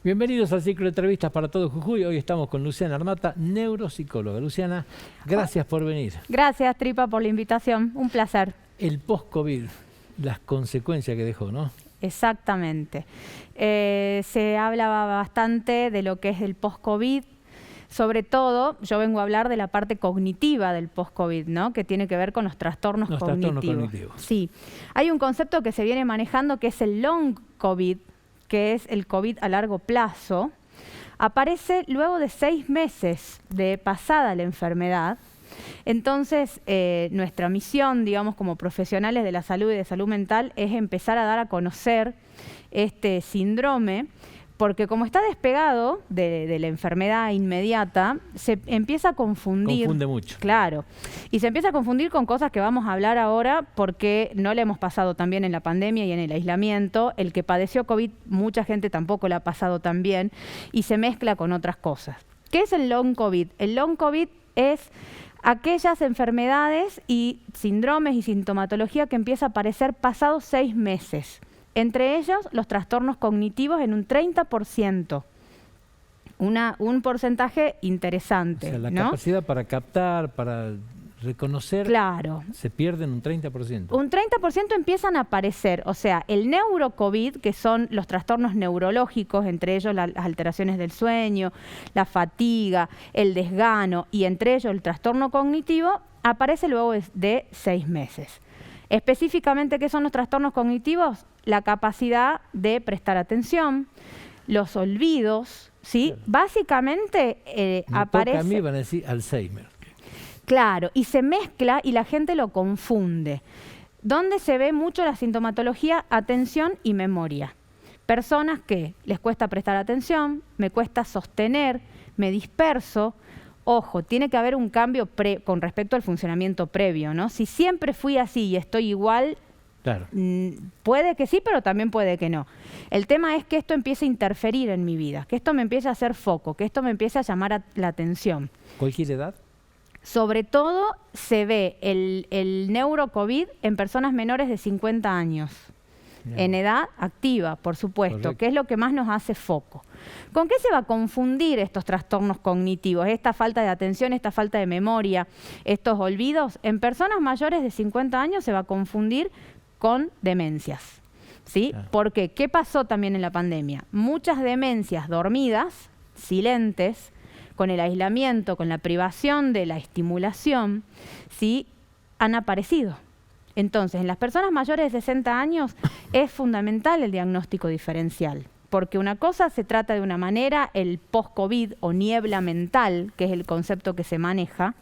Bienvenidos al ciclo de entrevistas para todo Jujuy. Hoy estamos con Luciana Armata, neuropsicóloga. Luciana, gracias por venir. Gracias, Tripa, por la invitación. Un placer. El post-COVID, las consecuencias que dejó, ¿no? Exactamente. Se hablaba bastante de lo que es el post-COVID. Sobre todo, yo vengo a hablar de la parte cognitiva del post-COVID, ¿no? Que tiene que ver con los trastornos cognitivos. Sí. Hay un concepto que se viene manejando que es el long COVID, que es el COVID a largo plazo. Aparece luego de 6 meses de pasada la enfermedad. Entonces, nuestra misión, digamos, como profesionales de la salud y de salud mental, es empezar a dar a conocer este síndrome, porque como está despegado de la enfermedad inmediata, se empieza a confundir. Confunde mucho. Claro. Y se empieza a confundir con cosas que vamos a hablar ahora porque no le hemos pasado tan bien en la pandemia y en el aislamiento. El que padeció COVID, mucha gente tampoco la ha pasado tan bien y se mezcla con otras cosas. ¿Qué es el long COVID? El long COVID es aquellas enfermedades y síndromes y sintomatología que empieza a aparecer pasados 6 meses. Entre ellos, los trastornos cognitivos en un 30%. Un porcentaje interesante. O sea, la ¿no? capacidad para captar, para reconocer, claro, se pierde en un 30%. Un 30% empiezan a aparecer. O sea, el neurocovid, que son los trastornos neurológicos, entre ellos las alteraciones del sueño, la fatiga, el desgano y entre ellos el trastorno cognitivo, aparece luego de 6 meses. Específicamente, ¿qué son los trastornos cognitivos? La capacidad de prestar atención, los olvidos, ¿sí? Claro. Básicamente aparece... A mí van a decir Alzheimer. Claro, y se mezcla y la gente lo confunde. ¿Dónde se ve mucho la sintomatología? Atención y memoria. Personas que les cuesta prestar atención, me cuesta sostener, me disperso. Ojo, tiene que haber un cambio con respecto al funcionamiento previo, ¿no? Si siempre fui así y estoy igual, claro, puede que sí, pero también puede que no. El tema es que esto empiece a interferir en mi vida, que esto me empiece a hacer foco, que esto me empiece a llamar la atención. ¿Cualquier edad? Sobre todo se ve el neurocovid en personas menores de 50 años. En edad activa, por supuesto, correcto, que es lo que más nos hace foco. ¿Con qué se va a confundir estos trastornos cognitivos? Esta falta de atención, esta falta de memoria, estos olvidos. En personas mayores de 50 años se va a confundir con demencias, ¿sí? Claro. Porque, ¿qué pasó también en la pandemia? Muchas demencias dormidas, silentes, con el aislamiento, con la privación de la estimulación, ¿sí? Han aparecido. Entonces, en las personas mayores de 60 años es fundamental el diagnóstico diferencial, porque una cosa se trata de una manera, el post-COVID o niebla mental, que es el concepto que se maneja,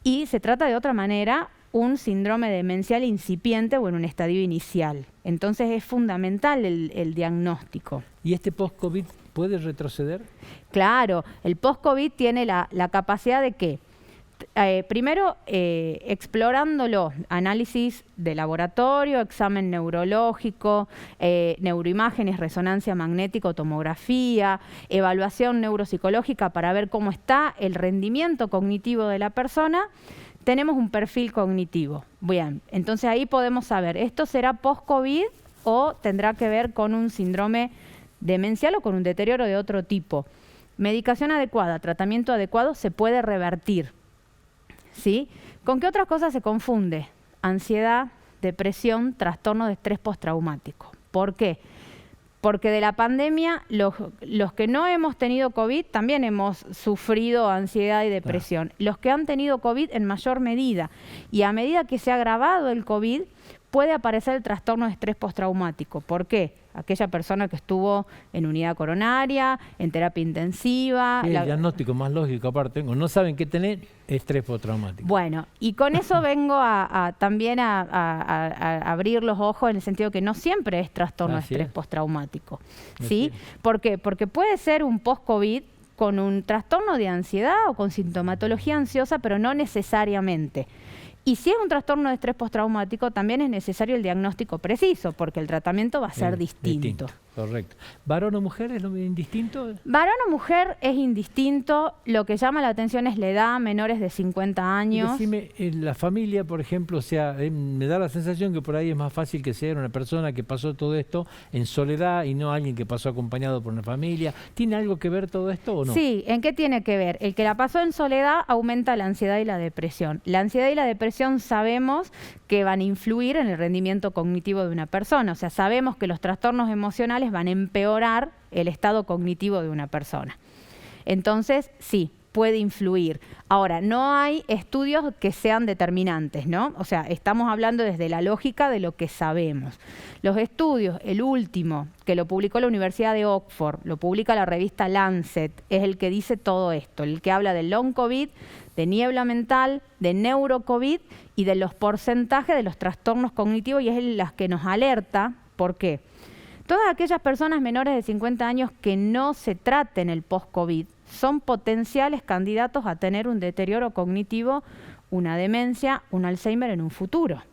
y se trata de otra manera un síndrome demencial incipiente o en un estadio inicial. Entonces es fundamental el diagnóstico. ¿Y este post-COVID puede retroceder? Claro, el post-COVID tiene la capacidad de que primero, explorándolo, análisis de laboratorio, examen neurológico, neuroimágenes, resonancia magnética, tomografía, evaluación neuropsicológica para ver cómo está el rendimiento cognitivo de la persona, tenemos un perfil cognitivo. Bien, entonces ahí podemos saber, ¿esto será post-COVID o tendrá que ver con un síndrome demencial o con un deterioro de otro tipo? Medicación adecuada, tratamiento adecuado, se puede revertir. ¿Sí? ¿Con qué otras cosas se confunde? Ansiedad, depresión, trastorno de estrés postraumático. ¿Por qué? Porque de la pandemia, los que no hemos tenido COVID también hemos sufrido ansiedad y depresión. Claro. Los que han tenido COVID en mayor medida. Y a medida que se ha agravado el COVID, puede aparecer el trastorno de estrés postraumático. ¿Por qué? Aquella persona que estuvo en unidad coronaria, en terapia intensiva. El diagnóstico más lógico aparte, no saben qué tener, estrés postraumático. Bueno, y con eso vengo también a abrir los ojos en el sentido que no siempre es trastorno de estrés postraumático. ¿Sí? ¿Por qué? Porque puede ser un post-COVID con un trastorno de ansiedad o con sintomatología ansiosa, pero no necesariamente. Y si es un trastorno de estrés postraumático, también es necesario el diagnóstico preciso, porque el tratamiento va a ser distinto. Correcto. ¿Varón o mujer es lo indistinto? Varón o mujer es indistinto. Lo que llama la atención es la edad, menores de 50 años. Decime, en la familia, por ejemplo, o sea, me da la sensación que por ahí es más fácil que sea una persona que pasó todo esto en soledad y no alguien que pasó acompañado por una familia. ¿Tiene algo que ver todo esto o no? Sí, ¿en qué tiene que ver? El que la pasó en soledad aumenta la ansiedad y la depresión. La ansiedad y la depresión sabemos que van a influir en el rendimiento cognitivo de una persona. O sea, sabemos que los trastornos emocionales van a empeorar el estado cognitivo de una persona. Entonces, sí, puede influir. Ahora, no hay estudios que sean determinantes, ¿no? O sea, estamos hablando desde la lógica de lo que sabemos. Los estudios, el último, que lo publicó la Universidad de Oxford, lo publica la revista Lancet, es el que dice todo esto, el que habla del long COVID, de niebla mental, de neurocovid y de los porcentajes de los trastornos cognitivos, y es el que nos alerta. ¿Por qué? Todas aquellas personas menores de 50 años que no se traten el post-COVID son potenciales candidatos a tener un deterioro cognitivo, una demencia, un Alzheimer en un futuro.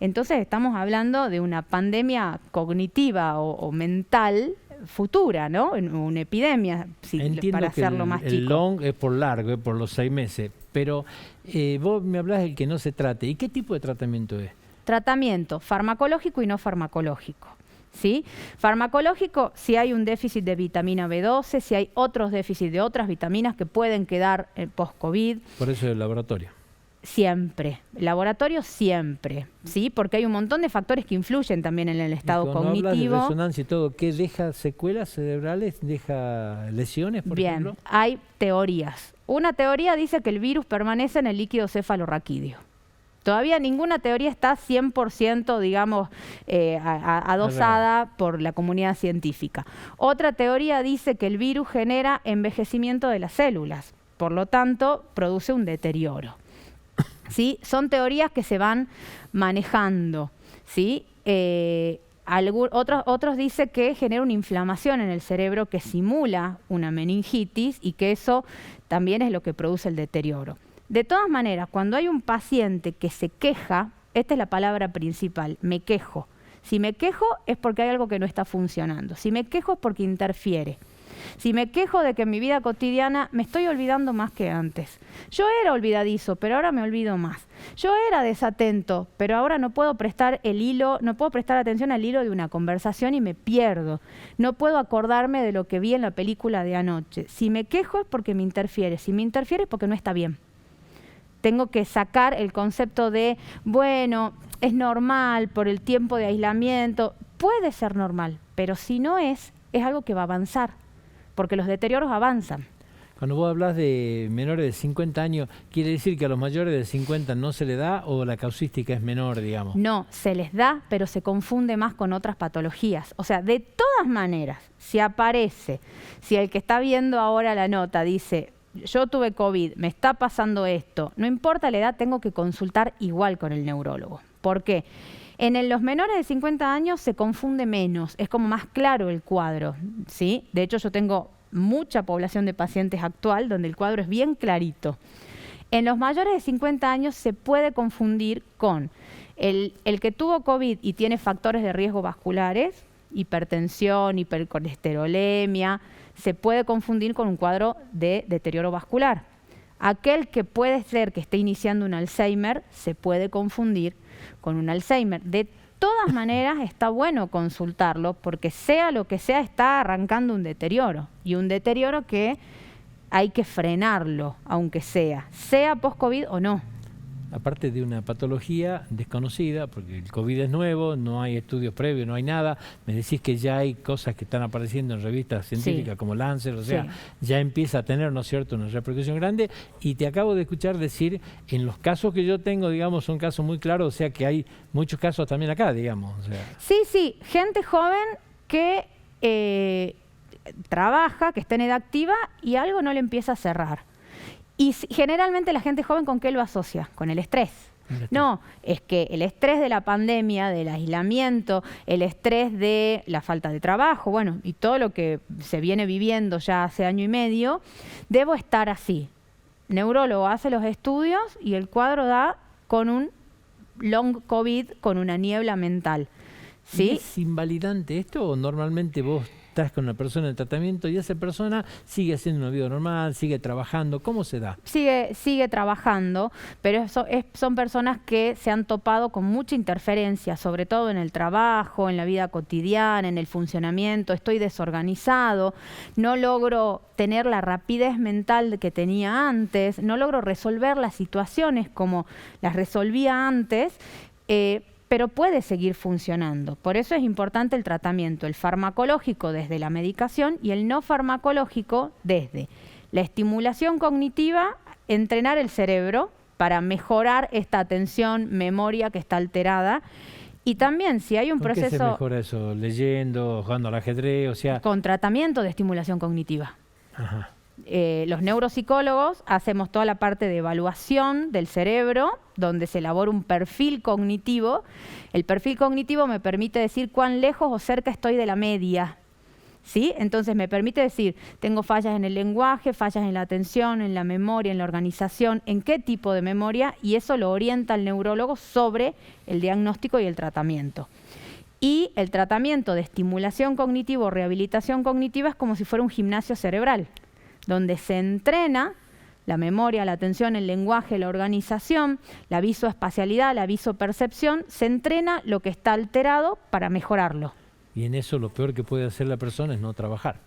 Entonces estamos hablando de una pandemia cognitiva o mental futura, ¿no? Una epidemia, para hacerlo más chico. El long es por largo, es por los 6 meses, pero vos me hablás del que no se trate. ¿Y qué tipo de tratamiento es? Tratamiento farmacológico y no farmacológico. ¿Sí? Farmacológico, si hay un déficit de vitamina B12, si hay otros déficits de otras vitaminas que pueden quedar post-COVID. Por eso el laboratorio. Siempre, el laboratorio siempre, ¿sí? Porque hay un montón de factores que influyen también en el estado cognitivo. Hablas de resonancia y todo, ¿qué deja secuelas cerebrales? ¿Deja lesiones, por ejemplo? Bien, hay teorías. Una teoría dice que el virus permanece en el líquido cefalorraquídeo. Todavía ninguna teoría está 100%, digamos, adosada por la comunidad científica. Otra teoría dice que el virus genera envejecimiento de las células, por lo tanto, produce un deterioro. ¿Sí? Son teorías que se van manejando. ¿Sí? Otros dicen que genera una inflamación en el cerebro que simula una meningitis y que eso también es lo que produce el deterioro. De todas maneras, cuando hay un paciente que se queja, esta es la palabra principal, me quejo. Si me quejo es porque hay algo que no está funcionando. Si me quejo es porque interfiere. Si me quejo de que en mi vida cotidiana me estoy olvidando más que antes. Yo era olvidadizo, pero ahora me olvido más. Yo era desatento, pero ahora no puedo prestar atención al hilo de una conversación y me pierdo. No puedo acordarme de lo que vi en la película de anoche. Si me quejo es porque me interfiere. Si me interfiere es porque no está bien. Tengo que sacar el concepto de, bueno, es normal por el tiempo de aislamiento. Puede ser normal, pero si no es algo que va a avanzar, porque los deterioros avanzan. Cuando vos hablas de menores de 50 años, ¿quiere decir que a los mayores de 50 no se le da o la causística es menor, digamos? No, se les da, pero se confunde más con otras patologías. O sea, de todas maneras, si el que está viendo ahora la nota dice, yo tuve COVID, me está pasando esto, no importa la edad, tengo que consultar igual con el neurólogo. ¿Por qué? En los menores de 50 años se confunde menos, es como más claro el cuadro, ¿sí? De hecho, yo tengo mucha población de pacientes actual donde el cuadro es bien clarito. En los mayores de 50 años se puede confundir con el que tuvo COVID y tiene factores de riesgo vasculares, hipertensión, hipercolesterolemia, se puede confundir con un cuadro de deterioro vascular. Aquel que puede ser que esté iniciando un Alzheimer se puede confundir con un Alzheimer. De todas maneras está bueno consultarlo porque sea lo que sea está arrancando un deterioro y un deterioro que hay que frenarlo, aunque sea post-COVID o no. Aparte de una patología desconocida, porque el COVID es nuevo, no hay estudios previos, no hay nada, me decís que ya hay cosas que están apareciendo en revistas científicas como Lancet, o sea, ya empieza a tener, ¿no es cierto?, una repercusión grande, y te acabo de escuchar decir, en los casos que yo tengo, digamos, son casos muy claros, o sea que hay muchos casos también acá, digamos. O sea. Sí, gente joven que trabaja, que está en edad activa y algo no le empieza a cerrar. Y generalmente la gente joven, ¿con qué lo asocia? Con el estrés. No, es que el estrés de la pandemia, del aislamiento, el estrés de la falta de trabajo, bueno, y todo lo que se viene viviendo ya hace año y medio, debo estar así. Neurólogo hace los estudios y el cuadro da con un long COVID, con una niebla mental. ¿Sí? ¿Es invalidante esto o normalmente vos estás con una persona en tratamiento y esa persona sigue haciendo una vida normal, sigue trabajando? ¿Cómo se da? Sigue trabajando, pero son personas que se han topado con mucha interferencia, sobre todo en el trabajo, en la vida cotidiana, en el funcionamiento. Estoy desorganizado, no logro tener la rapidez mental que tenía antes, no logro resolver las situaciones como las resolvía antes, pero puede seguir funcionando. Por eso es importante el tratamiento, el farmacológico desde la medicación y el no farmacológico desde la estimulación cognitiva, entrenar el cerebro para mejorar esta atención, memoria que está alterada. Y también si hay un proceso... ¿Qué se mejora eso? ¿Leyendo, jugando al ajedrez? O sea... Con tratamiento de estimulación cognitiva. Ajá. Los neuropsicólogos hacemos toda la parte de evaluación del cerebro, donde se elabora un perfil cognitivo. El perfil cognitivo me permite decir cuán lejos o cerca estoy de la media, ¿sí? Entonces me permite decir, tengo fallas en el lenguaje, fallas en la atención, en la memoria, en la organización, en qué tipo de memoria, y eso lo orienta el neurólogo sobre el diagnóstico y el tratamiento. Y el tratamiento de estimulación cognitiva o rehabilitación cognitiva es como si fuera un gimnasio cerebral, donde se entrena la memoria, la atención, el lenguaje, la organización, la visoespacialidad, la visopercepción, se entrena lo que está alterado para mejorarlo. Y en eso lo peor que puede hacer la persona es no trabajar.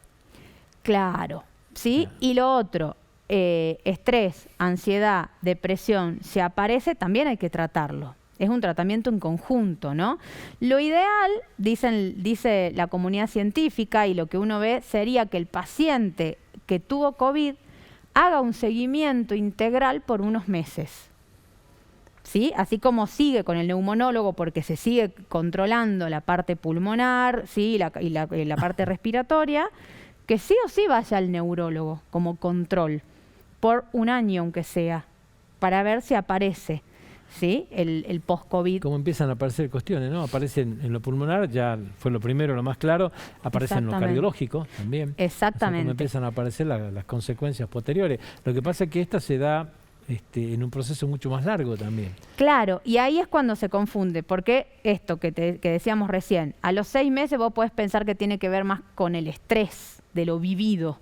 Claro, ¿sí? Claro. Y lo otro, estrés, ansiedad, depresión, si aparece también hay que tratarlo. Es un tratamiento en conjunto, ¿no? Lo ideal, dice la comunidad científica, y lo que uno ve sería que el paciente que tuvo COVID haga un seguimiento integral por unos meses. ¿Sí? Así como sigue con el neumonólogo porque se sigue controlando la parte pulmonar, ¿sí? y la parte respiratoria, que sí o sí vaya al neurólogo como control por un año aunque sea, para ver si aparece, ¿sí? el post-COVID. Como empiezan a aparecer cuestiones, ¿no? Aparecen en lo pulmonar, ya fue lo primero, lo más claro, aparecen en lo cardiológico también. Exactamente. O sea, como empiezan a aparecer las consecuencias posteriores. Lo que pasa es que esta se da en un proceso mucho más largo también. Claro, y ahí es cuando se confunde, porque esto que decíamos recién, a los 6 meses vos podés pensar que tiene que ver más con el estrés de lo vivido,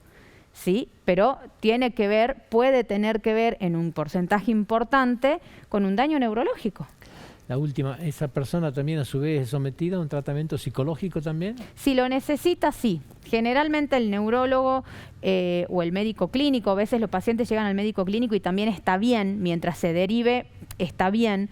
¿sí? Pero tiene que ver, puede tener que ver en un porcentaje importante con un daño neurológico. La última, ¿esa persona también a su vez es sometida a un tratamiento psicológico también? Si lo necesita, sí. Generalmente el neurólogo o el médico clínico, a veces los pacientes llegan al médico clínico y también está bien, mientras se derive, está bien.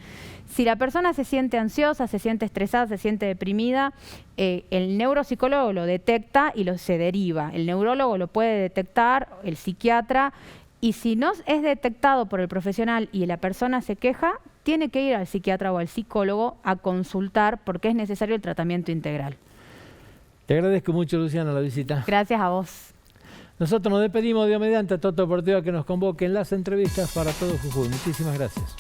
Si la persona se siente ansiosa, se siente estresada, se siente deprimida, el neuropsicólogo lo detecta y se deriva. El neurólogo lo puede detectar, el psiquiatra, y si no es detectado por el profesional y la persona se queja, tiene que ir al psiquiatra o al psicólogo a consultar porque es necesario el tratamiento integral. Te agradezco mucho, Luciana, la visita. Gracias a vos. Nosotros nos despedimos, Dios mediante, a Toto Porteo que nos convoque en las entrevistas para todo Jujuy. Muchísimas gracias.